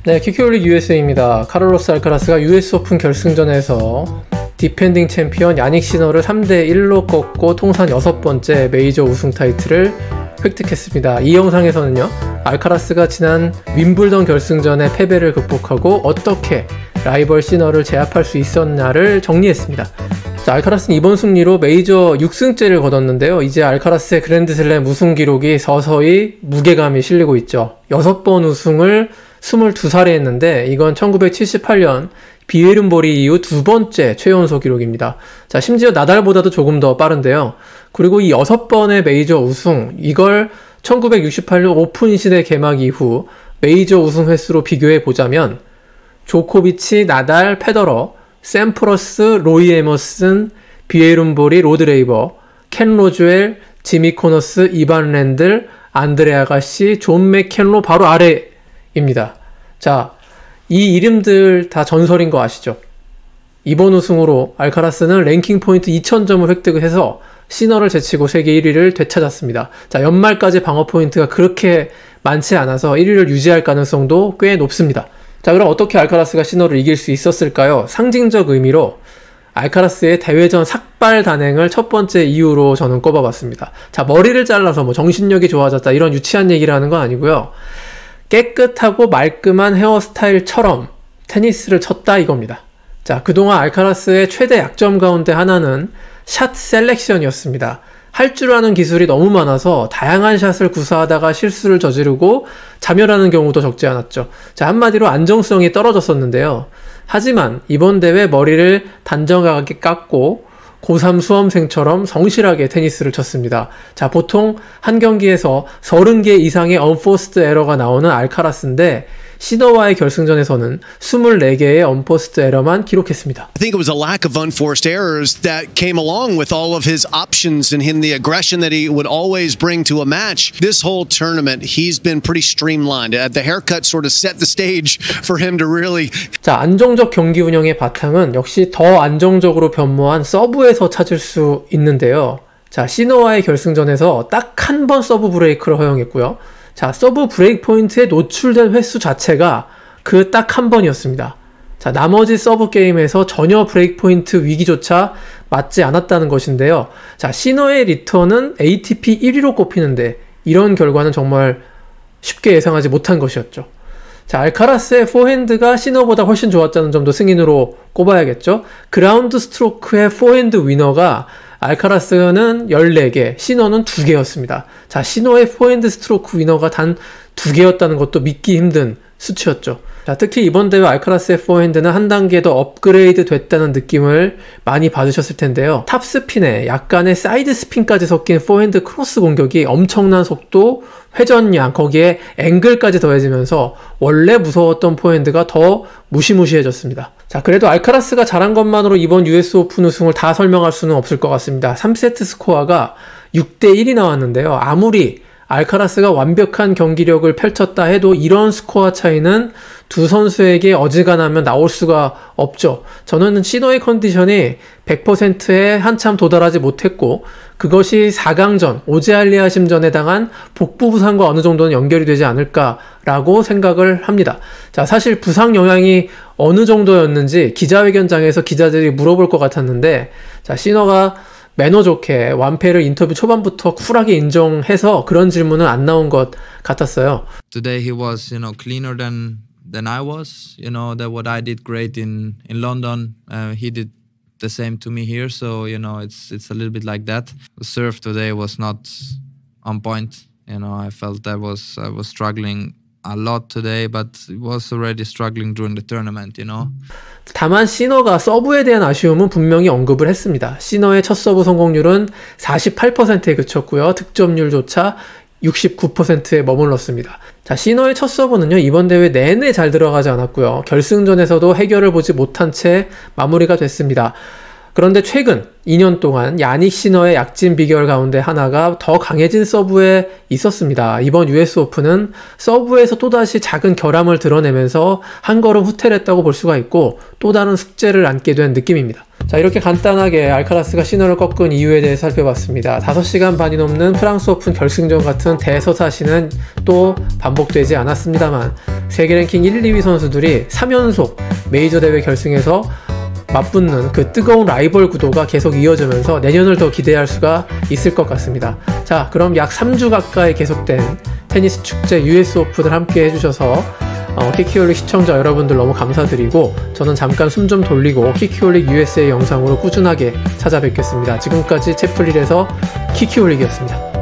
네, 킥큐올릭 USA입니다. 카를로스 알카라스가 US 오픈 결승전에서 디펜딩 챔피언 야닉 시너를 3대1로 꺾고 통산 6번째 메이저 우승 타이틀을 획득했습니다. 이 영상에서는요, 알카라스가 지난 윈블던 결승전의 패배를 극복하고 어떻게 라이벌 시너를 제압할 수 있었냐를 정리했습니다. 자, 알카라스는 이번 승리로 메이저 6승째를 거뒀는데요. 이제 알카라스의 그랜드슬램 우승 기록이 서서히 무게감이 실리고 있죠. 6번 우승을 22살에 했는데 이건 1978년 비에른보리 이후 두 번째 최연소 기록입니다. 자, 심지어 나달보다도 조금 더 빠른데요. 그리고 이 6번의 메이저 우승, 이걸 1968년 오픈 시대 개막 이후 메이저 우승 횟수로 비교해 보자면 조코비치, 나달, 페더러, 샘프러스, 로이 에머슨, 비에른보리, 로드레이버, 켄 로즈웰, 지미 코너스, 이반 랜들, 안드레 아가시, 존 맥켄로 바로 아래입니다. 자, 이 이름들 다 전설인 거 아시죠? 이번 우승으로 알카라스는 랭킹 포인트 2000점을 획득해서 시너를 제치고 세계 1위를 되찾았습니다. 자, 연말까지 방어 포인트가 그렇게 많지 않아서 1위를 유지할 가능성도 꽤 높습니다. 자, 그럼 어떻게 알카라스가 시너를 이길 수 있었을까요? 상징적 의미로 알카라스의 대회전 삭발 단행을 첫 번째 이유로 저는 꼽아봤습니다. 자, 머리를 잘라서 뭐 정신력이 좋아졌다 이런 유치한 얘기를 하는 건 아니고요. 깨끗하고 말끔한 헤어스타일처럼 테니스를 쳤다 이겁니다. 자, 그동안 알카라스의 최대 약점 가운데 하나는 샷 셀렉션이었습니다. 할 줄 아는 기술이 너무 많아서 다양한 샷을 구사하다가 실수를 저지르고 자멸하는 경우도 적지 않았죠. 자, 한마디로 안정성이 떨어졌었는데요. 하지만 이번 대회 머리를 단정하게 깎고 고3 수험생처럼 성실하게 테니스를 쳤습니다. 자, 보통 한 경기에서 30개 이상의 언포스트 에러가 나오는 알카라스인데 시너와의 결승전에서는 24개의 언포스트 에러만 기록했습니다. I think it was a lack of unforced errors that came along with all of his options and him the aggression that he would always bring to a match. This whole tournament, he's been pretty streamlined. The haircut sort of set the stage for him to really. 자, 안정적 경기 운영의 바탕은 역시 더 안정적으로 변모한 서브에서 찾을 수 있는데요. 자, 시너와의 결승전에서 딱 한 번 서브 브레이크를 허용했고요. 자, 서브 브레이크 포인트에 노출된 횟수 자체가 그 딱 한 번이었습니다. 자, 나머지 서브 게임에서 전혀 브레이크 포인트 위기조차 맞지 않았다는 것인데요. 자, 시너의 리턴은 ATP 1위로 꼽히는데 이런 결과는 정말 쉽게 예상하지 못한 것이었죠. 자, 알카라스의 포핸드가 시너보다 훨씬 좋았다는 점도 승인으로 꼽아야겠죠. 그라운드 스트로크의 포핸드 위너가 알카라스는 14개, 시너는 2개였습니다. 자, 시너의 포핸드 스트로크 위너가 단 2개였다는 것도 믿기 힘든 수치였죠. 자, 특히 이번 대회 알카라스의 포핸드는 한 단계 더 업그레이드 됐다는 느낌을 많이 받으셨을 텐데요. 탑스핀에 약간의 사이드 스핀까지 섞인 포핸드 크로스 공격이 엄청난 속도, 회전량, 거기에 앵글까지 더해지면서 원래 무서웠던 포핸드가 더 무시무시해졌습니다. 자, 그래도 알카라스가 잘한 것만으로 이번 US 오픈 우승을 다 설명할 수는 없을 것 같습니다. 3세트 스코어가 6대1이 나왔는데요. 아무리 알카라스가 완벽한 경기력을 펼쳤다 해도 이런 스코어 차이는 두 선수에게 어지간하면 나올 수가 없죠. 저는 시너의 컨디션이 100%에 한참 도달하지 못했고 그것이 4강전 오제알리아 심전에 당한 복부 부상과 어느 정도는 연결이 되지 않을까라고 생각을 합니다. 자, 사실 부상 영향이 어느 정도였는지 기자회견장에서 기자들이 물어볼 것 같았는데, 자, 시너가 매너 좋게 완패를 인터뷰 초반부터 쿨하게 인정해서 그런 질문은 안 나온 것 같았어요. Today he was, cleaner than I was. That what I did great in London, he did the same to me here. So it's a little bit like that. The serve today was not on point. I felt I was struggling a lot today, but was already struggling during the tournament. 다만 시너가 서브에 대한 아쉬움은 분명히 언급을 했습니다. 시너의 첫 서브 성공률은 48%에 그쳤고요. 득점률조차 69%에 머물렀습니다. 자, 시너의 첫 서브는요, 이번 대회 내내 잘 들어가지 않았고요. 결승전에서도 해결을 보지 못한 채 마무리가 됐습니다. 그런데 최근 2년 동안 야닉 시너의 약진 비결 가운데 하나가 더 강해진 서브에 있었습니다. 이번 US 오픈은 서브에서 또다시 작은 결함을 드러내면서 한 걸음 후퇴했다고 볼 수가 있고 또 다른 숙제를 안게 된 느낌입니다. 자, 이렇게 간단하게 알카라스가 시너를 꺾은 이유에 대해 살펴봤습니다. 5시간 반이 넘는 프랑스 오픈 결승전 같은 대서사시는 또 반복되지 않았습니다만 세계 랭킹 1, 2위 선수들이 3연속 메이저 대회 결승에서 맞붙는 그 뜨거운 라이벌 구도가 계속 이어지면서 내년을 더 기대할 수가 있을 것 같습니다. 자, 그럼 약 3주 가까이 계속된 테니스 축제 US 오픈을 함께 해주셔서 키키홀릭 시청자 여러분들 너무 감사드리고 저는 잠깐 숨 좀 돌리고 키키홀릭 USA 영상으로 꾸준하게 찾아뵙겠습니다. 지금까지 채플릴에서 키키홀릭이었습니다.